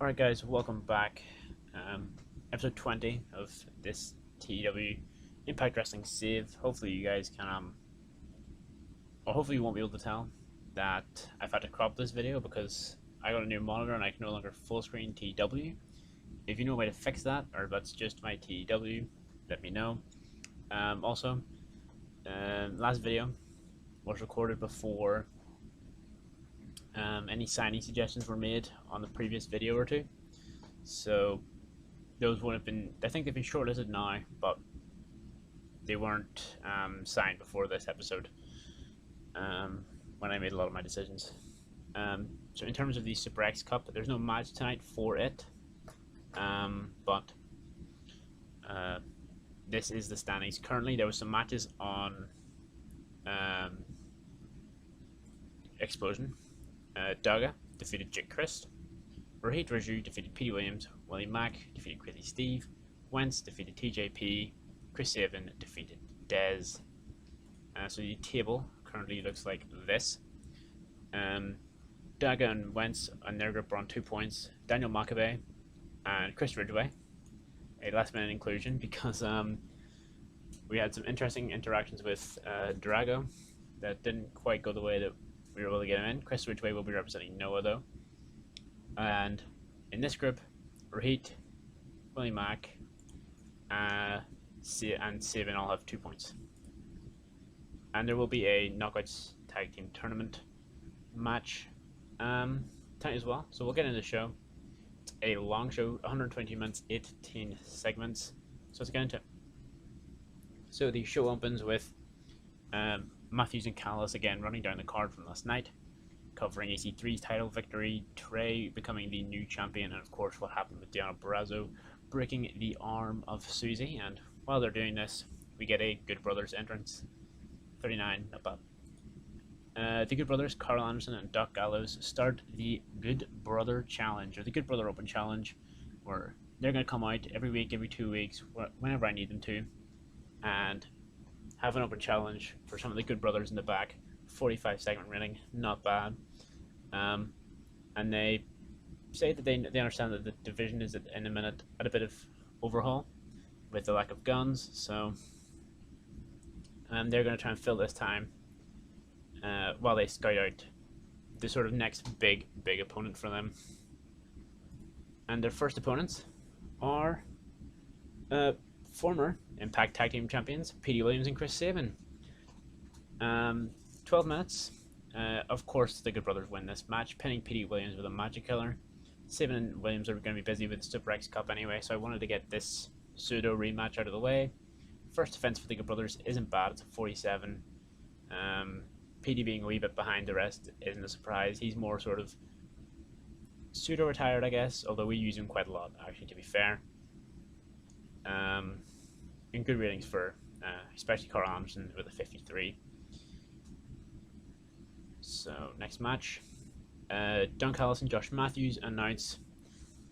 Alright guys, welcome back. Episode 20 of this TEW Impact Wrestling save. Hopefully you guys can, or hopefully you won't be able to tell that I've had to crop this video because I got a new monitor and I can no longer full screen TEW. If you know a way to fix that, or if that's just my TEW, let me know. Last video was recorded before any signing suggestions were made on the previous video or two, so those would have been, I think they've been shortlisted now, but they weren't signed before this episode when I made a lot of my decisions. So in terms of the Super X Cup, there's no match tonight for it, but this is the standings currently. There was some matches on Explosion. Daga defeated Jake Christ. Heath defeated Petey Williams. Willie Mack defeated Crazy Steve. Wentz defeated TJP. Chris Sabin defeated Dez. So the table currently looks like this. Daga and Wentz and their group are on 2 points. Daniel Maccabee and Chris Ridgway, a last minute inclusion because we had some interesting interactions with Drago that didn't quite go the way that we were able to get him in. Chris Ridgway will be representing Noah though. And in this group, Heath, Willie Mack, and Sabin all have 2 points. And there will be a Knockouts Tag Team Tournament match tonight as well. So we'll get into the show. It's a long show, 120 minutes, 18 segments. So let's get into it. So the show opens with Matthews and Callis again running down the card from last night, covering EC3's title victory, Trey becoming the new champion, and of course what happened with Deonna Purrazzo breaking the arm of Susie. And while they're doing this, we get a Good Brothers entrance. 39, not bad. The Good Brothers, Carl Anderson and Doc Gallows, start the Good Brother Challenge, or the Good Brother Open Challenge, where they're going to come out every week, every 2 weeks, whenever I need them to, and have an open challenge for some of the Good Brothers in the back. 45 segment rating, not bad. And they say that they understand that the division is in a minute at a bit of overhaul with the lack of guns, so they're going to try and fill this time while they scout out the sort of next big opponent for them. And their first opponents are former Impact Tag Team Champions Petey Williams and Chris Sabin. 12 minutes. Of course, the Good Brothers win this match, pinning Petey Williams with a Magic Killer. Sabin and Williams are going to be busy with the Super X Cup anyway, so I wanted to get this pseudo rematch out of the way. First defense for the Good Brothers isn't bad. It's a 47. Petey being a wee bit behind the rest isn't a surprise. He's more sort of pseudo retired, I guess, although we use him quite a lot, actually, to be fair. And good ratings for especially Carl Anderson with a 53. So next match, Don Callis and Josh Matthews announce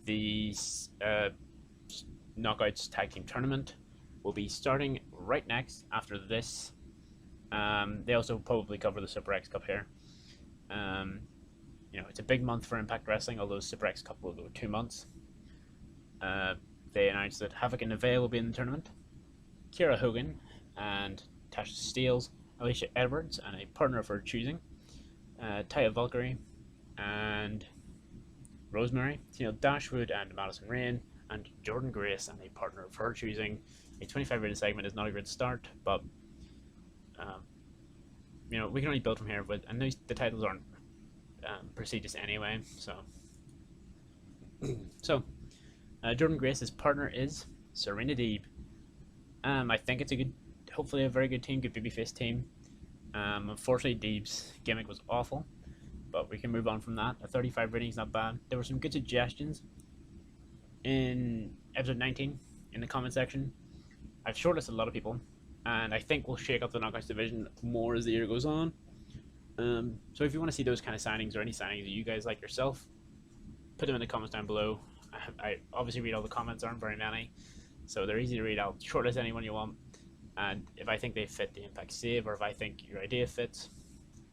the Knockouts Tag Team Tournament will be starting right next after this. They also probably cover the Super X Cup here. You know, it's a big month for Impact Wrestling, although Super X Cup will go 2 months. They announced that Havoc and Nevaeh will be in the tournament. Kiera Hogan and Tasha Steele, Alicia Edwards and a partner of her choosing, Taya Valkyrie and Rosemary, Tina Dashwood and Madison Rain, and Jordan Grace and a partner of her choosing. A 25 rated segment is not a good start, but you know, we can only build from here. But and the titles aren't prestigious anyway, so Jordan Grace's partner is Serena Deeb. I think it's a good, hopefully a very good team, good babyface team. Unfortunately, Deeb's gimmick was awful, but we can move on from that. A 35 rating is not bad. There were some good suggestions in episode 19 in the comment section. I've shortlisted a lot of people, and I think we'll shake up the Knockouts division more as the year goes on. So if you want to see those kind of signings or any signings that you guys like yourself, put them in the comments down below. I obviously read all the comments, aren't very many, so they're easy to read. I'll shortlist anyone you want, and if I think they fit the Impact save, or if I think your idea fits,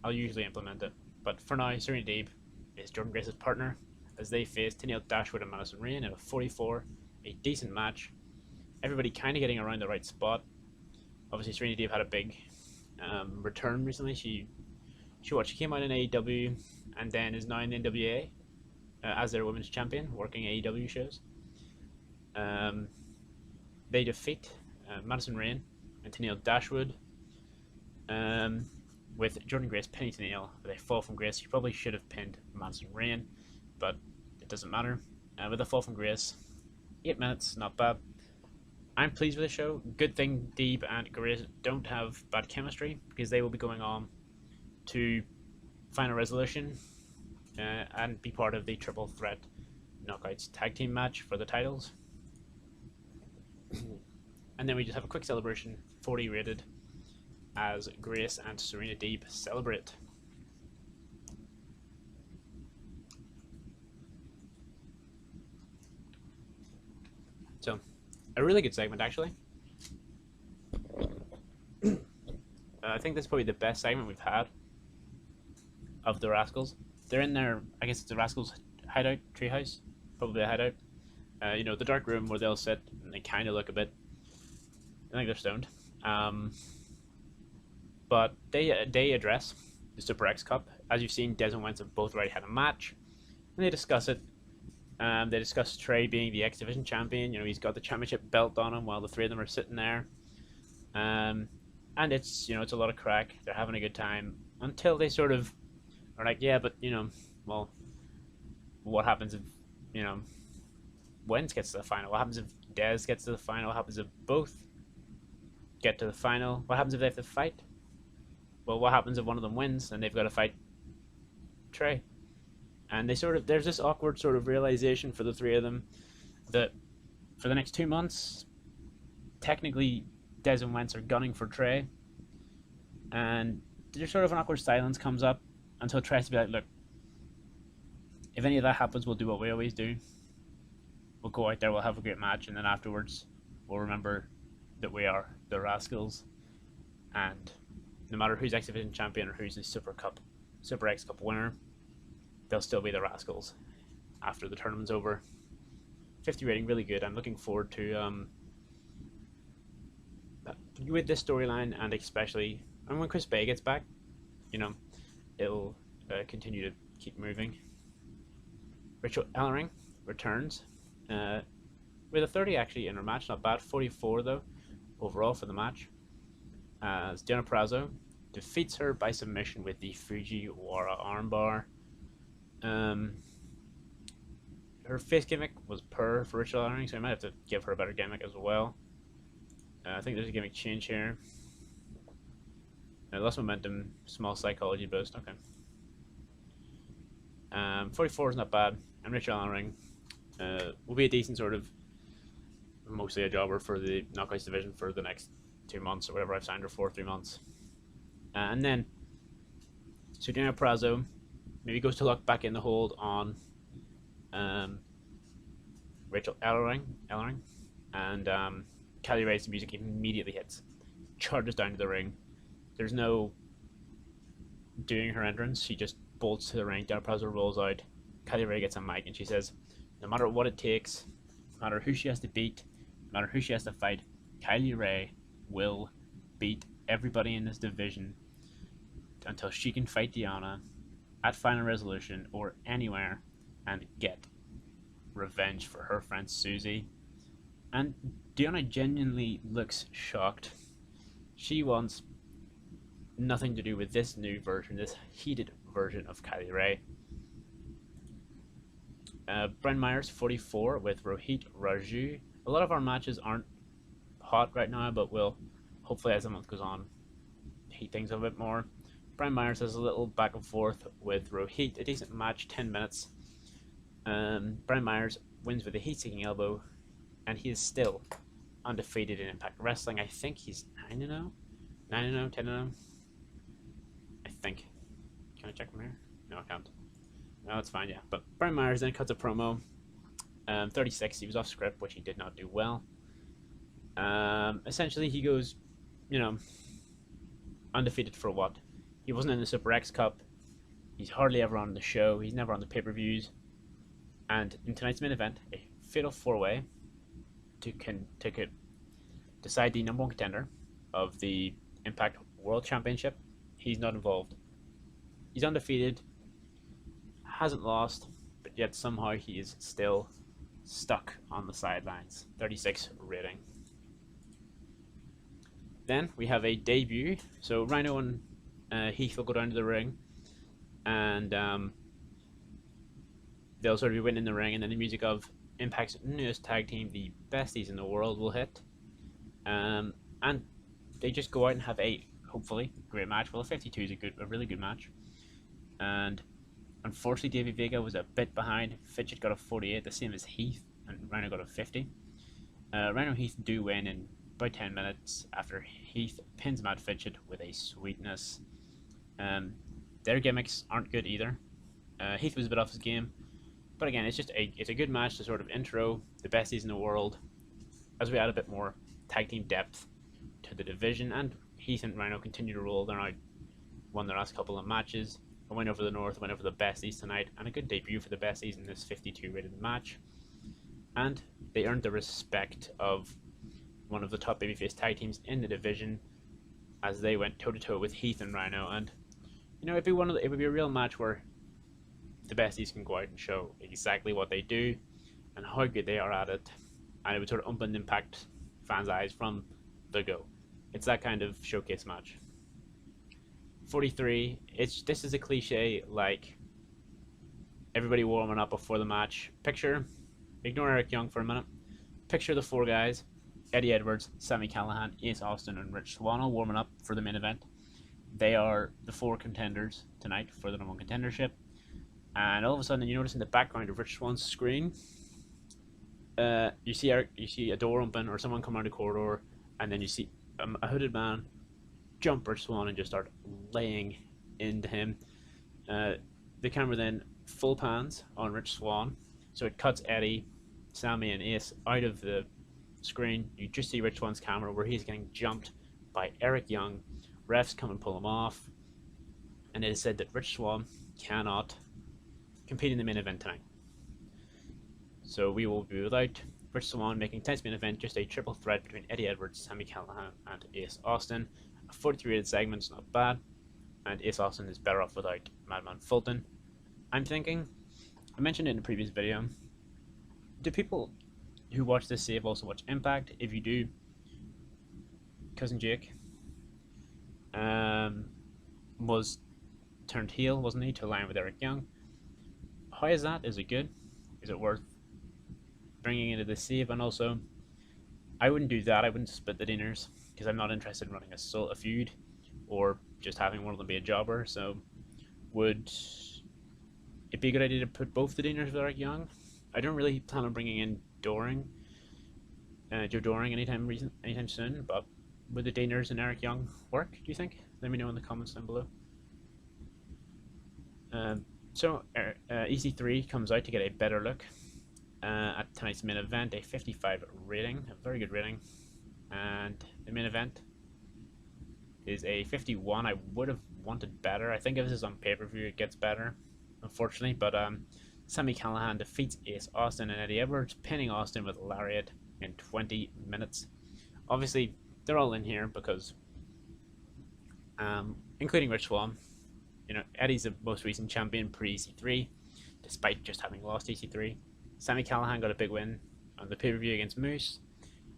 I'll usually implement it. But for now, Serena Deeb is Jordan Grace's partner, as they faced Tennille Dashwood and Madison Rayne in a 44, a decent match. Everybody kind of getting around the right spot. Obviously, Serena Deeb had a big return recently. She came out in AEW and then is now in the NWA as their women's champion, working AEW shows. They defeat Madison Rayne and Tennille Dashwood with Jordan Grace pinning Tennille with a fall from Grace. She probably should have pinned Madison Rayne, but it doesn't matter. With a fall from Grace, 8 minutes, not bad. I'm pleased with the show. Good thing Deeb and Grace don't have bad chemistry, because they will be going on to Final Resolution and be part of the Triple Threat Knockouts tag team match for the titles. And then we just have a quick celebration, 40 rated, as Grace and Serena Deeb celebrate. So, a really good segment, actually. I think this is probably the best segment we've had of the Rascals. They're in their, I guess it's the Rascals hideout, treehouse, probably a hideout. You know, the dark room where they'll sit and they kind of look a bit, I think they're stoned. But they address the Super X Cup. As you've seen, Des and Wentz have both already had a match, and they discuss it. They discuss Trey being the X Division champion. You know, he's got the championship belt on him while the three of them are sitting there. And it's, you know, it's a lot of crack. They're having a good time until they sort of are like, yeah, but, you know, well, what happens if, you know, Wentz gets to the final? What happens if Des gets to the final? What happens if both get to the final? What happens if they have to fight? Well, what happens if one of them wins and they've got to fight Trey? And they sort of, there's this awkward sort of realization for the three of them that for the next 2 months, technically Des and Wentz are gunning for Trey. And there's sort of an awkward silence comes up until Trey has to be like, look, if any of that happens, we'll do what we always do. We'll go out there, we'll have a great match, and then afterwards we'll remember that we are the Rascals. And no matter who's X Division champion or who's the Super X Cup winner, they'll still be the Rascals after the tournament's over. 50 rating, really good. I'm looking forward to with this storyline, and especially when Chris Bay gets back, you know, it'll continue to keep moving. Rachel Ellering returns with a 30 actually in her match, not bad. 44 though overall for the match. As Deonna Purrazzo defeats her by submission with the Fujiwara armbar. Her face gimmick was for Rachel Ellering, so I might have to give her a better gimmick as well. I think there's a gimmick change here. Lost momentum, small psychology boost. Okay. 44 is not bad, and Rachel Ellering will be a decent sort of, mostly a jobber for the Knockouts division for the next 2 months or whatever I've signed her for, 3 months. And then, so Deonna Purrazzo maybe goes to lock back in the hold on Rachel Ellering, and Kylie Rae's music immediately hits, charges down to the ring. There's no doing her entrance, she just bolts to the ring. Deonna Purrazzo rolls out, Kylie Rae gets a mic, and she says, no matter what it takes, no matter who she has to beat, no matter who she has to fight, Kylie Rae will beat everybody in this division until she can fight Deonna at Final Resolution or anywhere and get revenge for her friend Susie. And Deonna genuinely looks shocked. She wants nothing to do with this new version, this heated version of Kylie Rae. Brian Myers, 44, with Rohit Raju. A lot of our matches aren't hot right now, but will, hopefully as the month goes on, heat things up a bit more. Brian Myers has a little back and forth with Rohit, a decent match, 10 minutes. Brian Myers wins with a heat-seeking elbow, and he is still undefeated in Impact Wrestling. I think he's 9-0? 9-0? 10-0? I think. Can I check from here? No, I can't. No, it's fine, yeah. But Brian Myers then cuts a promo. 36, he was off script, which he did not do well. Essentially, he goes, you know, undefeated for what? He wasn't in the Super X Cup. He's hardly ever on the show. He's never on the pay-per-views. And in tonight's main event, a fatal 4-way to decide the #1 contender of the Impact World Championship. He's not involved. He's undefeated, hasn't lost, but yet somehow he is still stuck on the sidelines. 36 rating. Then we have a debut. So Rhino and Heath will go down to the ring, and they'll sort of be winning the ring, and then the music of Impact's newest tag team, the Besties in the World, will hit. And they just go out and have a, hopefully, great match. Well, a 52 is a really good match. And unfortunately, Davey Vega was a bit behind. Fitchett got a 48, the same as Heath, and Rhino got a 50. Rhino and Heath do win in about 10 minutes after Heath pins Matt Fitchett with a sweetness. Their gimmicks aren't good either. Heath was a bit off his game, but again, it's a good match to sort of intro the Besties in the World as we add a bit more tag team depth to the division. And Heath and Rhino continue to roll. They're now won their last couple of matches. A win over the North, a win over the Besties tonight, and a good debut for the Besties in this 52 rated match. And they earned the respect of one of the top babyface tag teams in the division as they went toe to toe with Heath and Rhino. And you know, it would be a real match where the Besties can go out and show exactly what they do and how good they are at it, and it would sort of open Impact fans' eyes from the go. It's that kind of showcase match. 43. This is a cliche, like everybody warming up before the match. Ignore Eric Young for a minute. Picture the four guys: Eddie Edwards, Sami Callihan, Ace Austin, and Rich Swann all warming up for the main event. They are the four contenders tonight for the #1 contendership. And all of a sudden, you notice in the background of Rich Swann's screen, you see a door open or someone come around a corridor, and then you see a hooded man jump Rich Swann and just start laying into him. The camera then full pans on Rich Swann, so it cuts Eddie, Sami, and Ace out of the screen. You just see Rich Swann's camera where he's getting jumped by Eric Young. Refs come and pull him off, and it is said that Rich Swann cannot compete in the main event tonight. So we will be without Rich Swann making tonight's main event just a triple threat between Eddie Edwards, Sami Callihan, and Ace Austin. A 43 rated segment is not bad, and Ace Austin is better off without Madman Fulton. I'm thinking, I mentioned it in a previous video, do people who watch this save also watch Impact? If you do, Cousin Jake was turned heel, wasn't he, to align with Eric Young. How is that? Is it good? Is it worth bringing into the save? And also, I wouldn't do that. I wouldn't split the Deaners because I'm not interested in running a feud or just having one of them be a jobber. So would it be a good idea to put both the Deaners with Eric Young? I don't really plan on bringing in Joe Doring anytime soon, but would the Deaners and Eric Young work, do you think? Let me know in the comments down below. So EC3 comes out to get a better look at tonight's main event, a 55 rating, a very good rating. And the main event is a 51. I would have wanted better. I think if this is on pay-per-view it gets better, unfortunately. But Sami Callihan defeats Ace Austin and Eddie Edwards, pinning Austin with a lariat in 20 minutes. Obviously, they're all in here because, including Rich Swann, you know, Eddie's the most recent champion pre-EC3, despite just having lost EC3. Sami Callihan got a big win on the pay-per-view against Moose.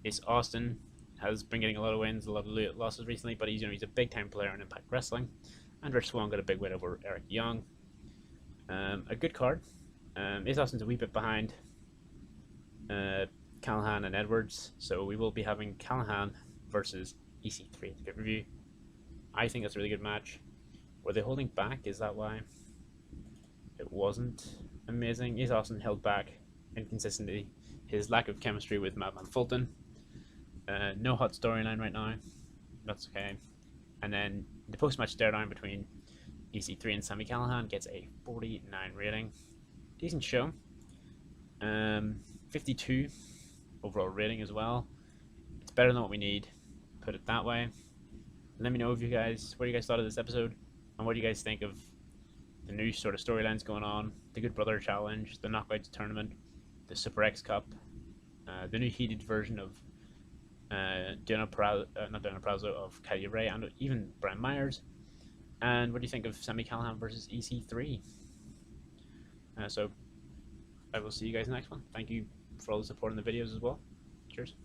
Ace Austin has been getting a lot of wins, a lot of losses recently, but he's a big-time player in Impact Wrestling. And Rich Swann got a big win over Eric Young. A good card. Ace Austin's a wee bit behind Callihan and Edwards, so we will be having Callihan versus EC3 at the pay-per-view. I think that's a really good match. Were they holding back? Is that why it wasn't amazing? Ace Austin held back inconsistently. His lack of chemistry with Madman Fulton. No hot storyline right now. That's okay. And then the post-match staredown between EC3 and Sami Callihan gets a 49 rating. Decent show. 52 overall rating as well. It's better than what we need. Put it that way. Let me know if what you guys thought of this episode, and what do you guys think of the new sort of storylines going on, the Good Brother Challenge, the Knockouts Tournament, the Super X Cup, the new heated version of not Dana Prazo, of Kylie Ray, and even Brian Myers. And what do you think of Sami Callihan versus EC3? So I will see you guys in the next one. Thank you for all the support in the videos as well. Cheers.